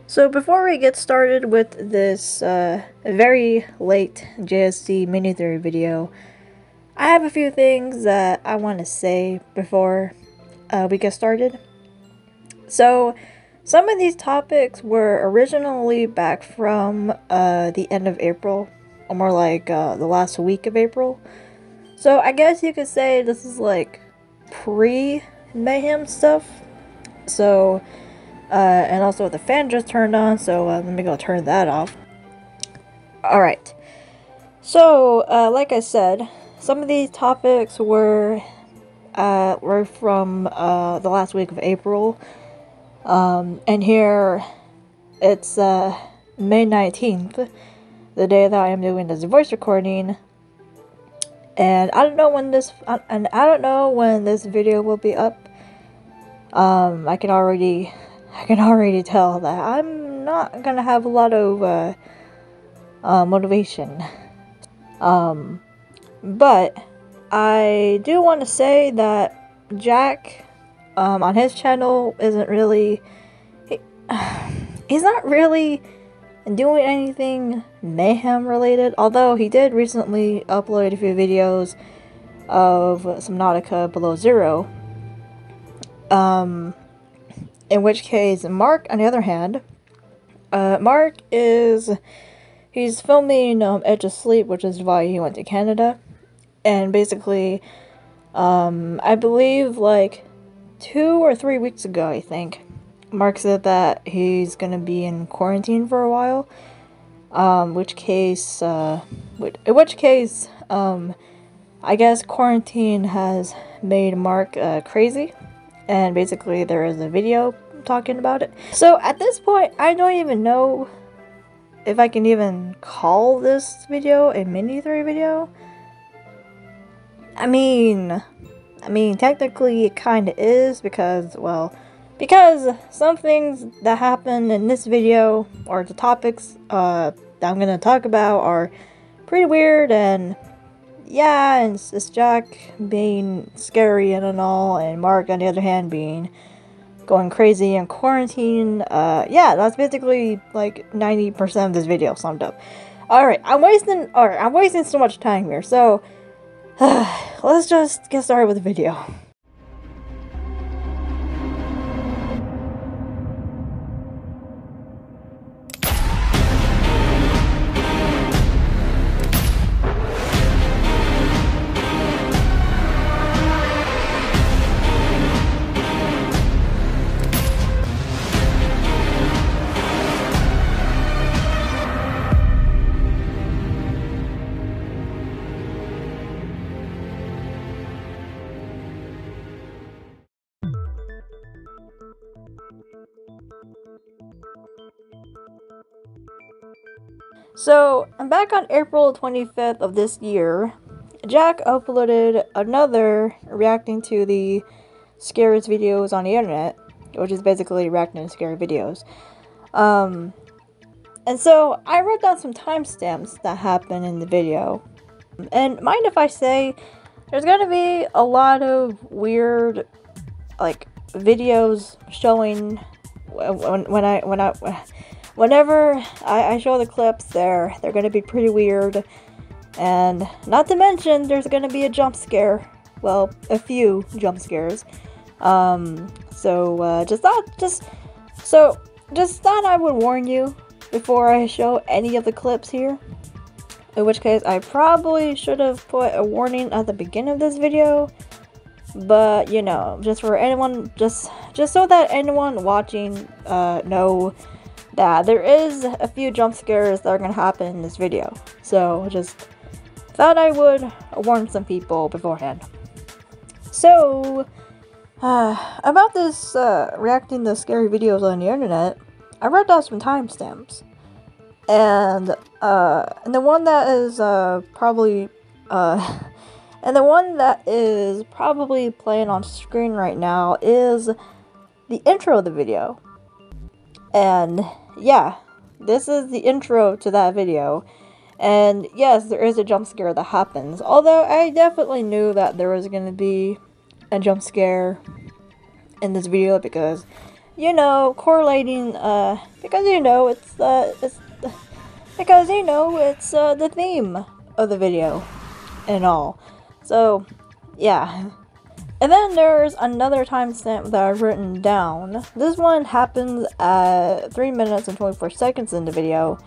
So before we get started with this very late JSE Mini Theory video, I have a few things that I want to say before we get started. So some of these topics were originally back from the end of April, or more like the last week of April. So I guess you could say this is like pre-Mayhem stuff. So and also the fan just turned on, so let me go turn that off. Alright, so like I said, some of these topics were from the last week of April, and here it's May 19th, the day that I am doing this voice recording, and I don't know when this video will be up. I can already tell that I'm not gonna have a lot of motivation. But I do want to say that Jack on his channel isn't really he's not really doing anything mayhem related, although he did recently upload a few videos of Subnautica Below Zero. In which case, Mark, on the other hand, he's filming Edge of Sleep, which is why he went to Canada. And basically, I believe like 2 or 3 weeks ago, I think, Mark said that he's gonna be in quarantine for a while. In which case, I guess quarantine has made Mark crazy. And basically there is a video talking about it. So at this point, I don't even know if I can even call this video a mini theory video. I mean technically it kind of is because some things that happen in this video, or the topics that I'm going to talk about, are pretty weird, and yeah, and it's Jack being scary and all, and Mark on the other hand going crazy in quarantine. Yeah, that's basically like 90% of this video summed up. Alright, I'm wasting so much time here, so let's just get started with the video. So, back on April 25th of this year, Jack uploaded another reacting to the scariest videos on the internet, which is basically reacting to scary videos. And so, I wrote down some timestamps that happened in the video. And mind if I say, there's gonna be a lot of weird, like, videos showing whenever I show the clips, they're gonna be pretty weird, and not to mention there's gonna be a jump scare. Well, a few jump scares. Just thought I would warn you before I show any of the clips here. In which case, I probably should have put a warning at the beginning of this video. But you know, just for anyone, just so that anyone watching know that there is a few jump scares that are gonna happen in this video. So just thought I would warn some people beforehand. So about this reacting to scary videos on the internet, I wrote down some timestamps, and the one that is probably playing on screen right now is the intro of the video. And yeah, this is the intro to that video. And yes, there is a jump scare that happens. Although I definitely knew that there was going to be a jump scare in this video because you know, correlating, because you know, it's the theme of the video and all. So, yeah. And then there's another timestamp that I've written down. This one happens at 3 minutes and 24 seconds in the video.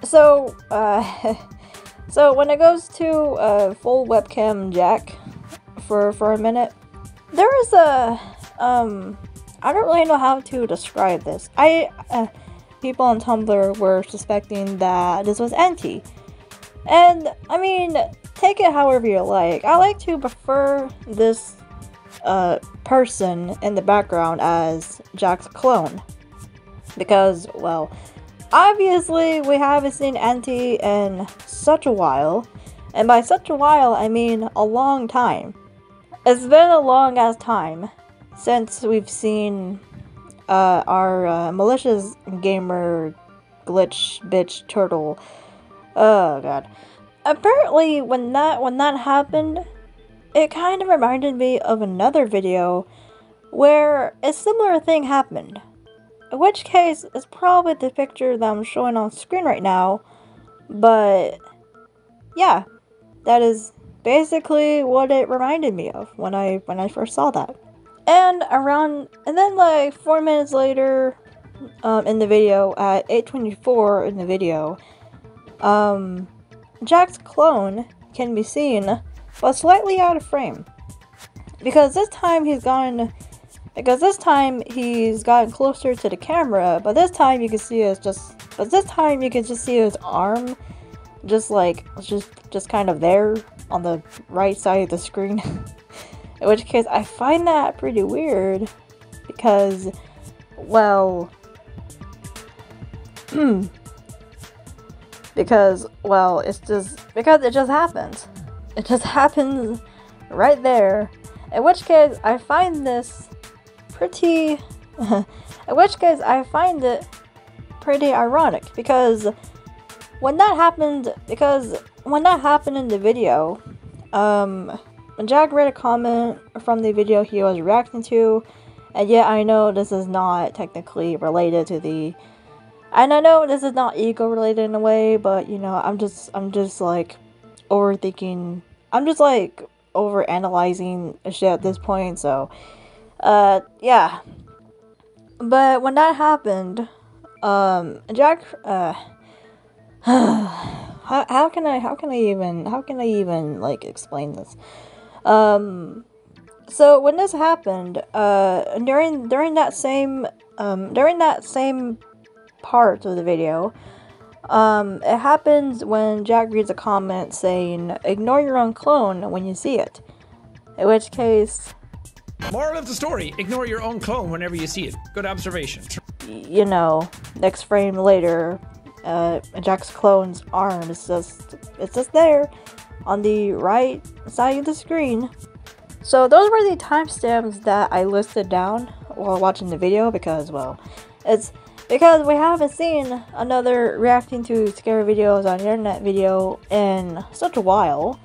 So when it goes to full webcam jack for a minute, there is a I don't really know how to describe this. People on Tumblr were suspecting that this was anti, and I mean, take it however you like. I like to prefer this person in the background as Jack's clone, because, well, obviously we haven't seen Anti in such a while, and by such a while I mean a long time. It's been a long ass time since we've seen our malicious gamer glitch bitch turtle. Oh god. Apparently when that happened, it kind of reminded me of another video where a similar thing happened. In which case, it's probably the picture that I'm showing on screen right now, but yeah, that is basically what it reminded me of when I first saw that. And then like 4 minutes later, in the video, at 8:24 in the video, Jack's clone can be seen, but slightly out of frame, because this time he's gotten closer to the camera, but this time you can see you can just see his arm, just kind of there on the right side of the screen. In which case, I find that pretty weird, because, well, because it just happens. It just happens right there. In which case, I find this pretty, in which case, I find it pretty ironic, because when that happened in the video, Jack read a comment from the video he was reacting to, and yeah, I know this is not technically related to and I know this is not ego related in a way, but you know, I'm just like overthinking, I'm just like over analyzing shit at this point, so yeah. But when that happened, Jack, how can I even like explain this? So when this happened, during that same part of the video, it happens when Jack reads a comment saying, "Ignore your own clone when you see it." In which case, moral of the story: ignore your own clone whenever you see it. Good observation. You know, next frame later, Jack's clone's arm is just there on the right side of the screen. So those were the timestamps that I listed down while watching the video, because, well, it's because we haven't seen another reacting to scary videos on the internet video in such a while.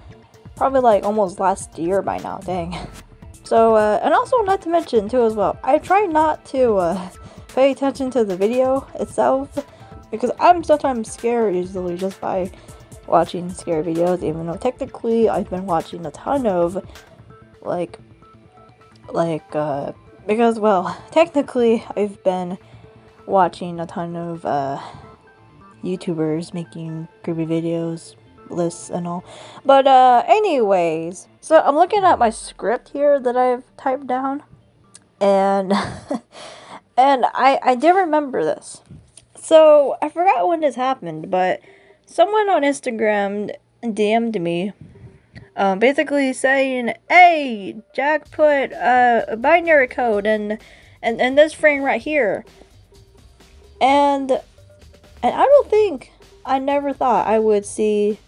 Probably like almost last year by now, dang. So, and also not to mention too as well, I try not to pay attention to the video itself, because I'm sometimes scared easily just by watching scary videos, even though technically I've been watching a ton of because, well, technically I've been watching a ton of YouTubers making creepy videos, lists and all. But anyways, so I'm looking at my script here that I've typed down, and and I did remember this. So I forgot when this happened, but someone on Instagram DM'd me, basically saying, "Hey, Jack put a binary code in this frame right here," and I never thought I would see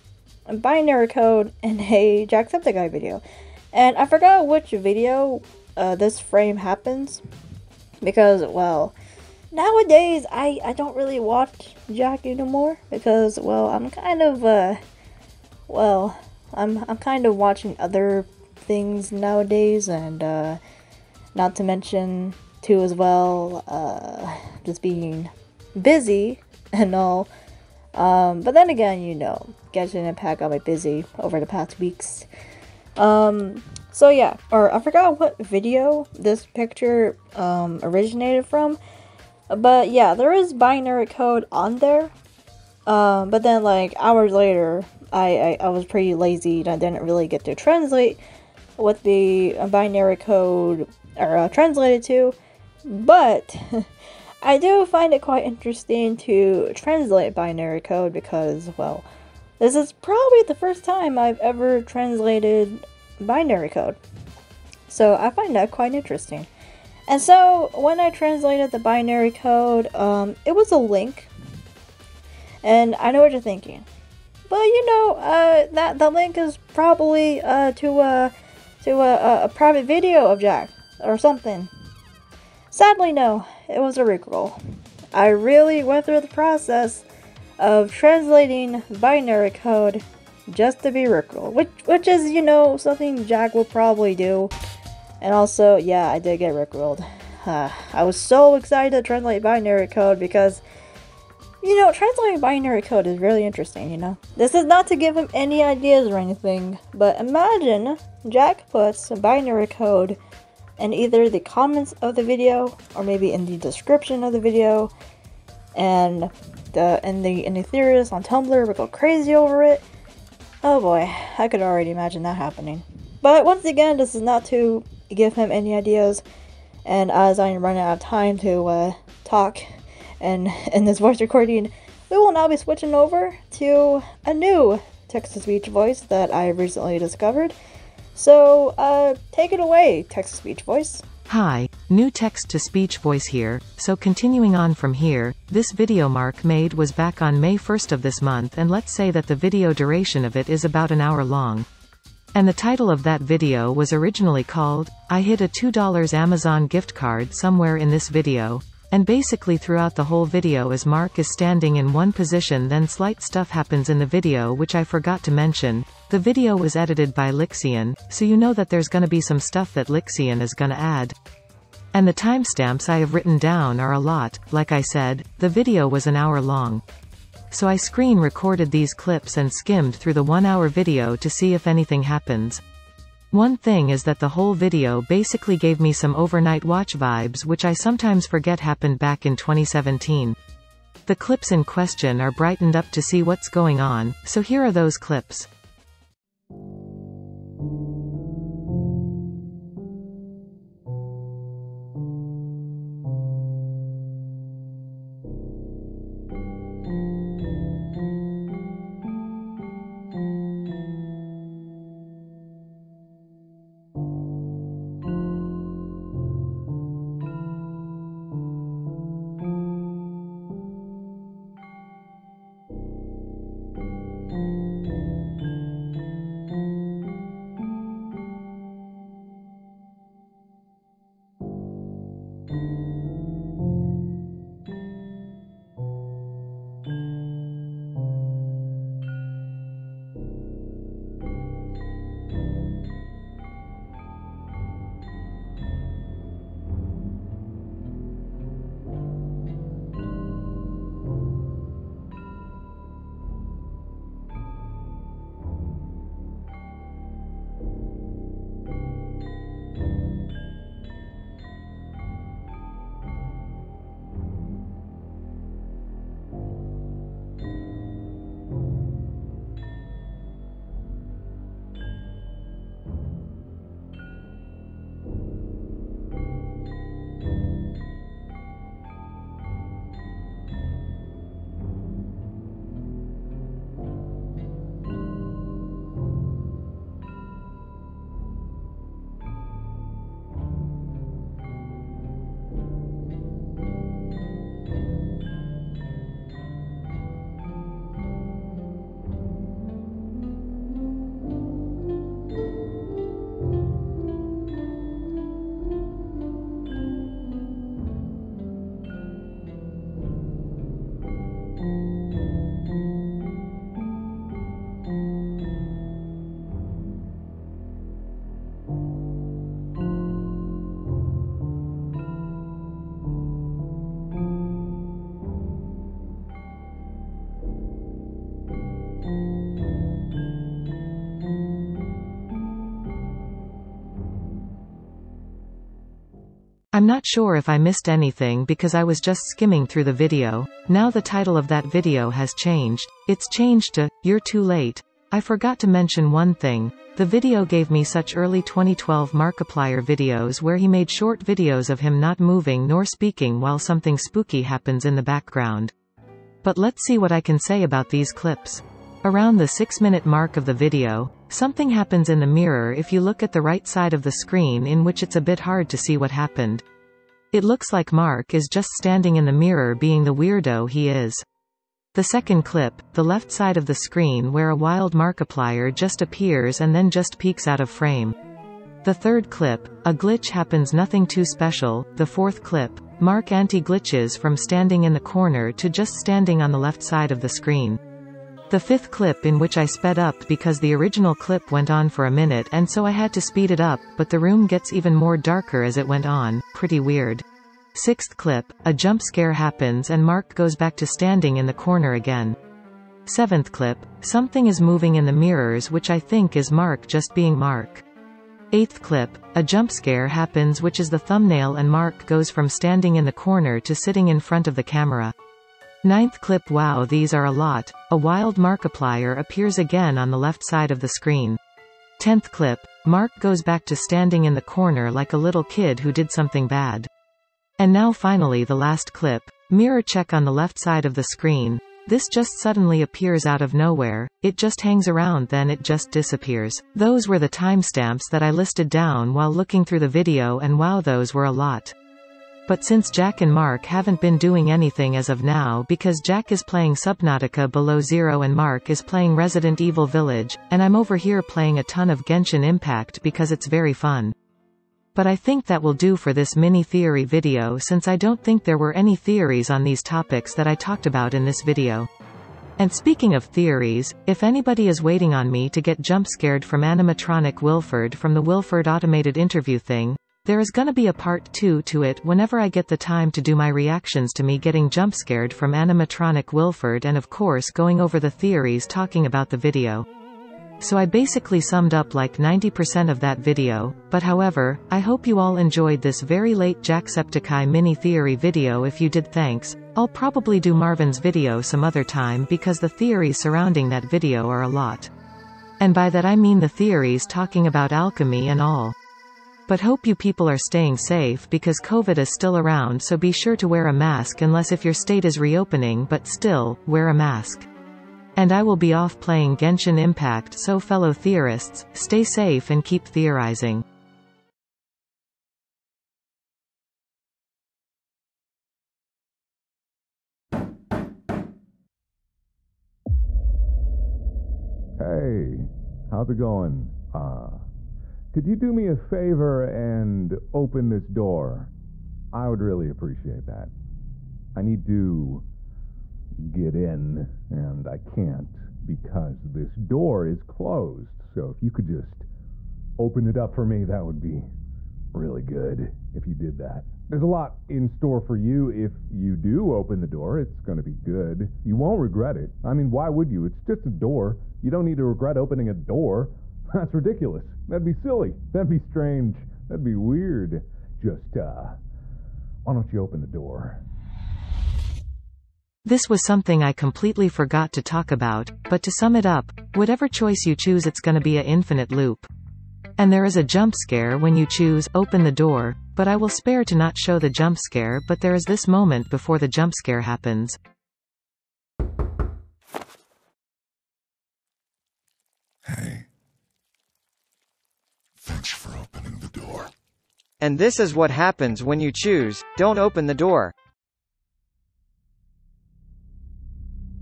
a binary code in a Jacksepticeye video, and I forgot which video this frame happens, because, well, nowadays I don't really watch Jack anymore, because, well, I'm kind of I'm kind of watching other things nowadays, and not to mention too as well, just being busy and all. But then again, you know, Genshin Impact got me busy over the past weeks. So yeah, or I forgot what video this picture originated from, but yeah, there is binary code on there. But then like hours later, I was pretty lazy and I didn't really get to translate what the binary code are translated to, but I do find it quite interesting to translate binary code because, well, this is probably the first time I've ever translated binary code. So I find that quite interesting. And so when I translated the binary code, it was a link. And I know what you're thinking. But you know, that the link is probably to a private video of Jack or something. Sadly, no. It was a rickroll. I really went through the process of translating binary code just to be rickrolled, which is, you know, something Jack will probably do. And also, yeah, I did get rickrolled. I was so excited to translate binary code because, you know, translating binary code is really interesting, you know. This is not to give him any ideas or anything, but imagine Jack puts binary code in either the comments of the video or maybe in the description of the video, and the theorists on Tumblr would go crazy over it. Oh boy, I could already imagine that happening. But once again, this is not to give him any ideas, and as I am running out of time to talk and in this voice recording, we will now be switching over to a new text-to-speech voice that I recently discovered. So, take it away, text-to-speech voice. Hi, new text-to-speech voice here. So continuing on from here, this video Mark made was back on May 1st of this month, and let's say that the video duration of it is about an hour long. And the title of that video was originally called, I hid a $2 Amazon gift card somewhere in this video. And basically throughout the whole video as Mark is standing in one position, then slight stuff happens in the video which I forgot to mention. The video was edited by Lixian, so you know that there's gonna be some stuff that Lixian is gonna add. And the timestamps I have written down are a lot. Like I said, the video was an hour long. So I screen recorded these clips and skimmed through the 1 hour video to see if anything happens. One thing is that the whole video basically gave me some overnight watch vibes, which I sometimes forget happened back in 2017. The clips in question are brightened up to see what's going on, so here are those clips. I'm not sure if I missed anything because I was just skimming through the video. Now the title of that video has changed. It's changed to, You're Too Late. I forgot to mention one thing. The video gave me such early 2012 Markiplier videos where he made short videos of him not moving nor speaking while something spooky happens in the background. But let's see what I can say about these clips. Around the 6-minute mark of the video, something happens in the mirror if you look at the right side of the screen, in which it's a bit hard to see what happened. It looks like Mark is just standing in the mirror being the weirdo he is. The second clip, the left side of the screen where a wild Markiplier just appears and then just peeks out of frame. The third clip, a glitch happens, nothing too special. The fourth clip, Mark anti-glitches from standing in the corner to just standing on the left side of the screen. The fifth clip, in which I sped up because the original clip went on for a minute and so I had to speed it up, but the room gets even more darker as it went on, pretty weird. Sixth clip, a jump scare happens and Mark goes back to standing in the corner again. Seventh clip, something is moving in the mirrors, which I think is Mark just being Mark. Eighth clip, a jump scare happens, which is the thumbnail, and Mark goes from standing in the corner to sitting in front of the camera. Ninth clip, wow, these are a lot. A wild Markiplier appears again on the left side of the screen. 10th clip, Mark goes back to standing in the corner like a little kid who did something bad. And now finally the last clip, mirror check on the left side of the screen. This just suddenly appears out of nowhere, it just hangs around, then it just disappears. Those were the timestamps that I listed down while looking through the video, and wow, those were a lot. But since Jack and Mark haven't been doing anything as of now, because Jack is playing Subnautica Below Zero and Mark is playing Resident Evil Village, and I'm over here playing a ton of Genshin Impact because it's very fun. But I think that will do for this mini theory video, since I don't think there were any theories on these topics that I talked about in this video. And speaking of theories, if anybody is waiting on me to get jump scared from animatronic Wilford from the Wilford automated interview thing, there is gonna be a part 2 to it whenever I get the time to do my reactions to me getting jump scared from animatronic Wilford, and of course going over the theories talking about the video. So I basically summed up like 90% of that video, but however, I hope you all enjoyed this very late Jacksepticeye mini theory video. If you did, thanks. I'll probably do Marvin's video some other time because the theories surrounding that video are a lot. And by that I mean the theories talking about alchemy and all. But hope you people are staying safe because COVID is still around, so be sure to wear a mask unless if your state is reopening, but still, wear a mask. And I will be off playing Genshin Impact, so fellow theorists, stay safe and keep theorizing. Hey, how's it going? Could you do me a favor and open this door? I would really appreciate that. I need to get in, and I can't because this door is closed. So if you could just open it up for me, that would be really good if you did that. There's a lot in store for you if you do open the door. It's going to be good. You won't regret it. I mean, why would you? It's just a door. You don't need to regret opening a door. That's ridiculous. That'd be silly. That'd be strange. That'd be weird. Just, why don't you open the door? This was something I completely forgot to talk about, but to sum it up, whatever choice you choose, it's gonna be an infinite loop. And there is a jump scare when you choose open the door, but I will spare to not show the jump scare, but there is this moment before the jump scare happens. Hey. Thanks for opening the door. And this is what happens when you choose, don't open the door.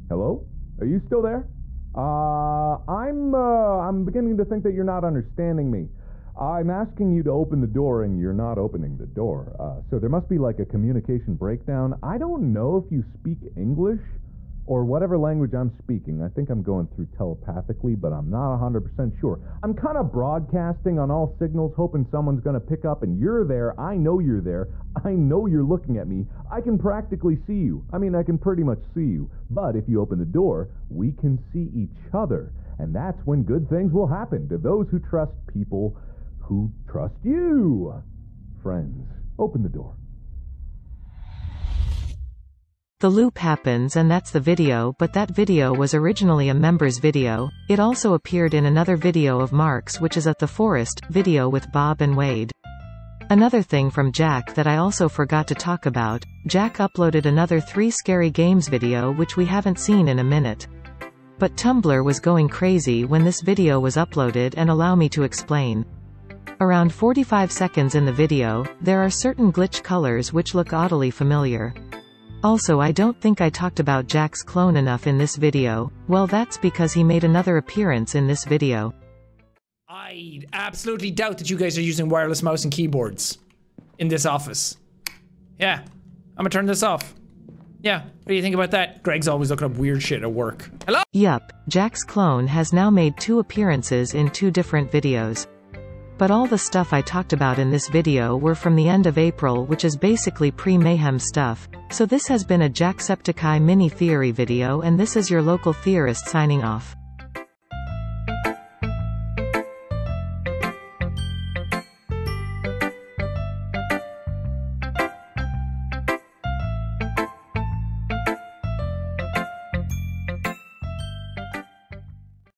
Hello? Are you still there? I'm beginning to think that you're not understanding me. I'm asking you to open the door and you're not opening the door. So there must be like a communication breakdown. I don't know if you speak English or whatever language I'm speaking. I think I'm going through telepathically, but I'm not 100% sure. I'm kind of broadcasting on all signals, hoping someone's going to pick up, and you're there. I know you're there. I know you're looking at me. I can practically see you. I mean, I can pretty much see you. But if you open the door, we can see each other. And that's when good things will happen to those who trust people who trust you. Friends. Open the door. The loop happens and that's the video, but that video was originally a member's video. It also appeared in another video of Mark's, which is at the forest video with Bob and Wade. Another thing from Jack that I also forgot to talk about, Jack uploaded another 3 scary games video which we haven't seen in a minute. But Tumblr was going crazy when this video was uploaded, and allow me to explain. Around 45 seconds in the video, there are certain glitch colors which look oddly familiar. Also, I don't think I talked about Jack's clone enough in this video. Well, that's because he made another appearance in this video. I absolutely doubt that you guys are using wireless mouse and keyboards in this office. Yeah, I'm gonna turn this off. Yeah, what do you think about that? Greg's always looking up weird shit at work. Hello? Yup, Jack's clone has now made 2 appearances in 2 different videos. But all the stuff I talked about in this video were from the end of April, which is basically pre-mayhem stuff. So this has been a Jacksepticeye Mini Theory video, and this is your local theorist signing off.